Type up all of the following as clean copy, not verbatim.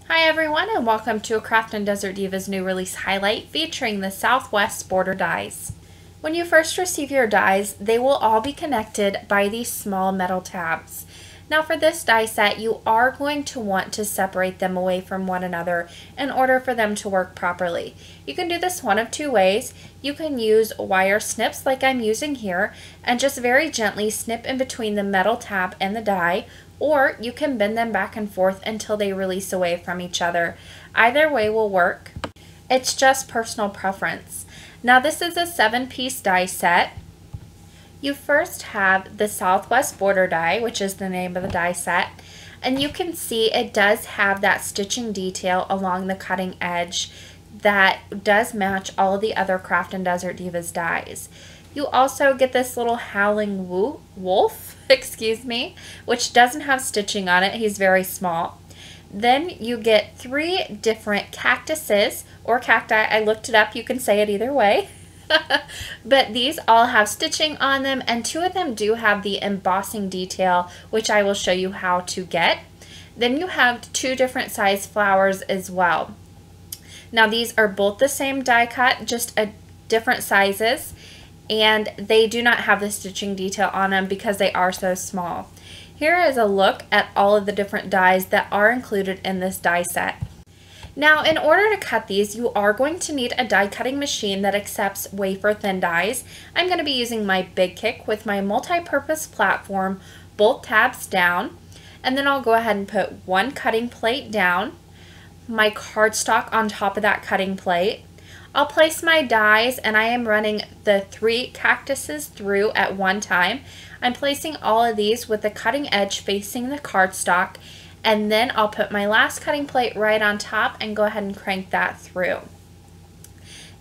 Hi everyone, and welcome to a Craftin Desert Divas new release highlight featuring the Southwest border dies. When you first receive your dies, they will all be connected by these small metal tabs. Now for this die set, you are going to want to separate them away from one another in order for them to work properly. You can do this one of two ways. You can use wire snips like I'm using here and just very gently snip in between the metal tab and the die, or you can bend them back and forth until they release away from each other. Either way will work. It's just personal preference. Now this is a 7-piece die set. You first have the Southwest border die, which is the name of the die set, and you can see it does have that stitching detail along the cutting edge that does match all of the other Craftin Desert Divas dies. You also get this little howling wolf, which doesn't have stitching on it. He's very small. Then you get 3 different cactuses or cacti. I looked it up. You can say it either way. But these all have stitching on them, and 2 of them do have the embossing detail, which I will show you how to get. Then you have 2 different size flowers as well. Now these are both the same die cut, just different sizes, and they do not have the stitching detail on them because they are so small. Here is a look at all of the different dies that are included in this die set. Now in order to cut these, you are going to need a die cutting machine that accepts wafer thin dies. I'm going to be using my Big Kick with my multi-purpose platform, both tabs down, and then I'll go ahead and put 1 cutting plate down, my cardstock on top of that cutting plate. I'll place my dies, and I am running the 3 cactuses through at one time. I'm placing all of these with the cutting edge facing the cardstock, and then I'll put my last cutting plate right on top and go ahead and crank that through.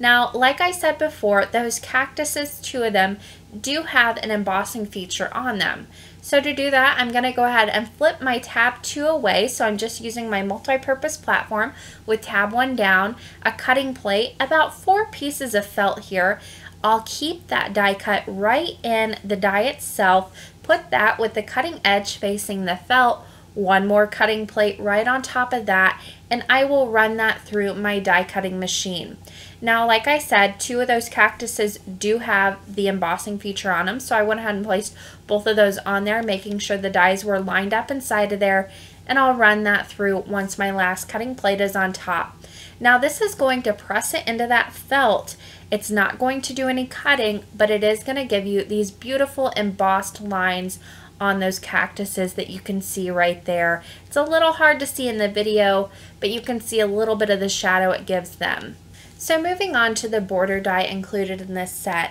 Now, like I said before, those cactuses, 2 of them, do have an embossing feature on them. So to do that, I'm going to go ahead and flip my tab 2 away. So I'm just using my multi-purpose platform with tab 1 down, a cutting plate, about 4 pieces of felt here. I'll keep that die cut right in the die itself, put that with the cutting edge facing the felt, 1 more cutting plate right on top of that, and I will run that through my die cutting machine. Now, like I said, 2 of those cactuses do have the embossing feature on them, so I went ahead and placed both of those on there, making sure the dies were lined up inside of there, and I'll run that through once my last cutting plate is on top. Now this is going to press it into that felt. It's not going to do any cutting, but it is going to give you these beautiful embossed lines on those cactuses that you can see right there. It's a little hard to see in the video, but you can see a little bit of the shadow it gives them. So moving on to the border die included in this set.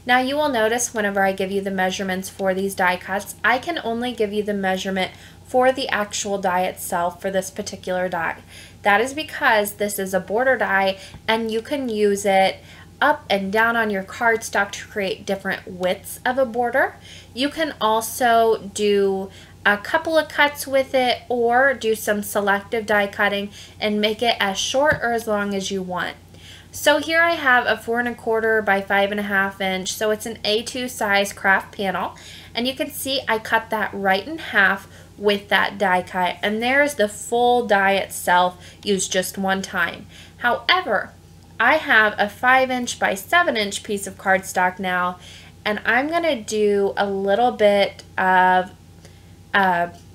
Now you will notice whenever I give you the measurements for these die cuts, I can only give you the measurement for the actual die itself for this particular die. That is because this is a border die and you can use it up and down on your cardstock to create different widths of a border. You can also do a couple of cuts with it or do some selective die cutting and make it as short or as long as you want. So here I have a 4 1/4 by 5 1/2 inch, so it's an A2 size craft panel, and you can see I cut that right in half with that die cut, and there's the full die itself used just one time. However, I have a 5 inch by 7 inch piece of cardstock now, and I'm going to do a little bit of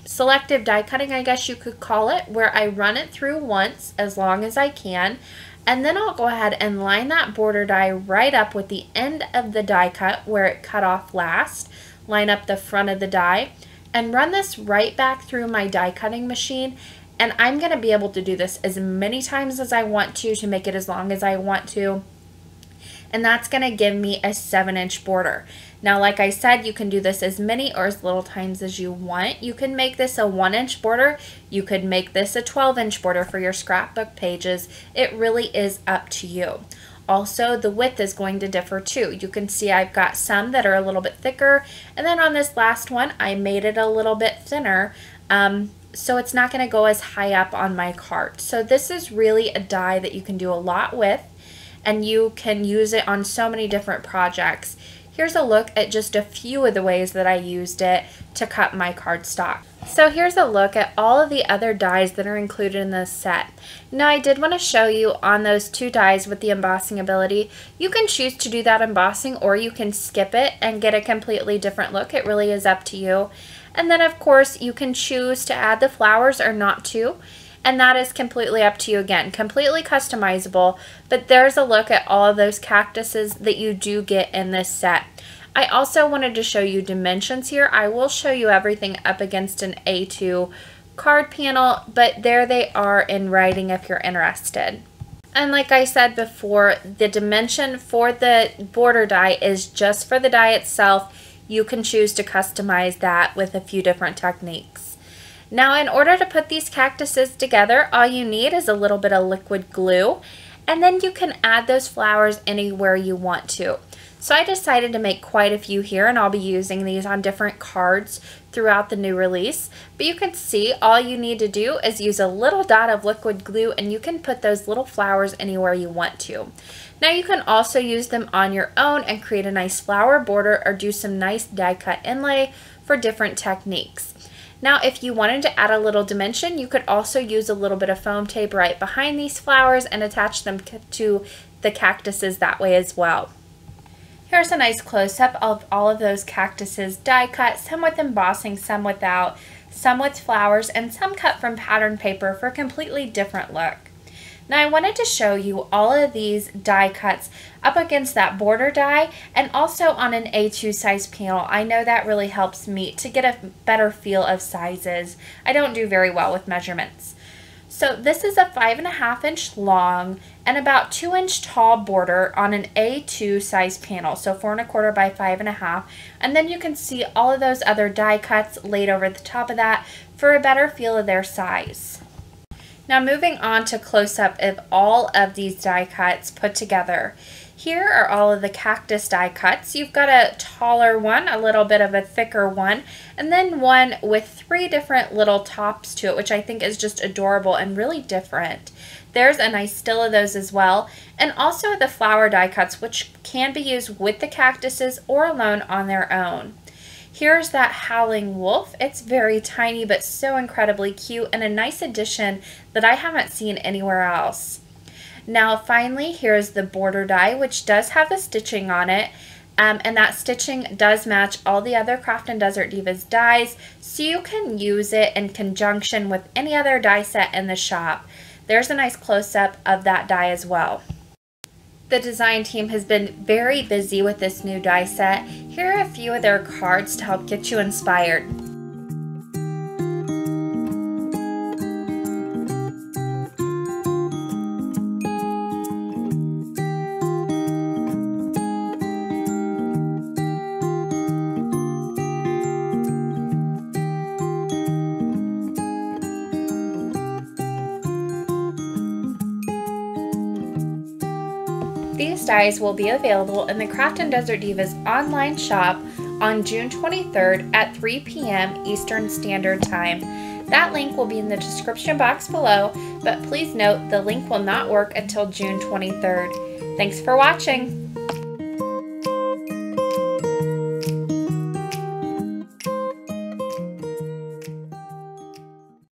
selective die cutting, I guess you could call it, where I run it through once as long as I can, and then I'll go ahead and line that border die right up with the end of the die cut where it cut off last, line up the front of the die, and run this right back through my die cutting machine. And I'm going to be able to do this as many times as I want to make it as long as I want to. And that's going to give me a 7 inch border. Now, like I said, you can do this as many or as little times as you want. You can make this a 1 inch border. You could make this a 12 inch border for your scrapbook pages. It really is up to you. Also, the width is going to differ too. You can see I've got some that are a little bit thicker. And then on this last one, I made it a little bit thinner. So it's not going to go as high up on my cart. So this is really a die that you can do a lot with, and you can use it on so many different projects. Here's a look at just a few of the ways that I used it to cut my cardstock. So here's a look at all of the other dies that are included in this set. Now I did want to show you on those 2 dies with the embossing ability, you can choose to do that embossing or you can skip it and get a completely different look. It really is up to you. And then of course you can choose to add the flowers or not to. And that is completely up to you again, completely customizable, but there's a look at all of those cactuses that you do get in this set. I also wanted to show you dimensions here. I will show you everything up against an A2 card panel, but there they are in writing if you're interested. And like I said before, the dimension for the border die is just for the die itself. You can choose to customize that with a few different techniques. Now in order to put these cactuses together, all you need is a little bit of liquid glue, and then you can add those flowers anywhere you want to. So I decided to make quite a few here, and I'll be using these on different cards throughout the new release. But you can see all you need to do is use a little dot of liquid glue and you can put those little flowers anywhere you want to. Now you can also use them on your own and create a nice flower border or do some nice die cut inlay for different techniques. Now if you wanted to add a little dimension, you could also use a little bit of foam tape right behind these flowers and attach them to the cactuses that way as well. Here's a nice close-up of all of those cactuses die cut, some with embossing, some without, some with flowers, and some cut from pattern paper for a completely different look. Now I wanted to show you all of these die cuts up against that border die and also on an A2 size panel. I know that really helps me to get a better feel of sizes. I don't do very well with measurements. So this is a 5.5 inch long and about 2 inch tall border on an A2 size panel, so 4.25 by 5.5, and then you can see all of those other die cuts laid over the top of that for a better feel of their size. Now moving on to close-up of all of these die cuts put together. Here are all of the Cactus Die-Cuts. You've got a taller one, a little bit of a thicker one, and then one with 3 different little tops to it, which I think is just adorable and really different. There's a nice still of those as well, and also the flower die cuts, which can be used with the cactuses or alone on their own. Here's that howling wolf. It's very tiny but so incredibly cute and a nice addition that I haven't seen anywhere else. Now finally, here's the border die, which does have the stitching on it, and that stitching does match all the other Craftin Desert Divas dies, so you can use it in conjunction with any other die set in the shop. There's a nice close-up of that die as well. The design team has been very busy with this new die set. Here are a few of their cards to help get you inspired. These dies will be available in the Craftin Desert Divas online shop on June 23rd at 3 p.m. Eastern Standard Time. That link will be in the description box below, but please note the link will not work until June 23rd. Thanks for watching!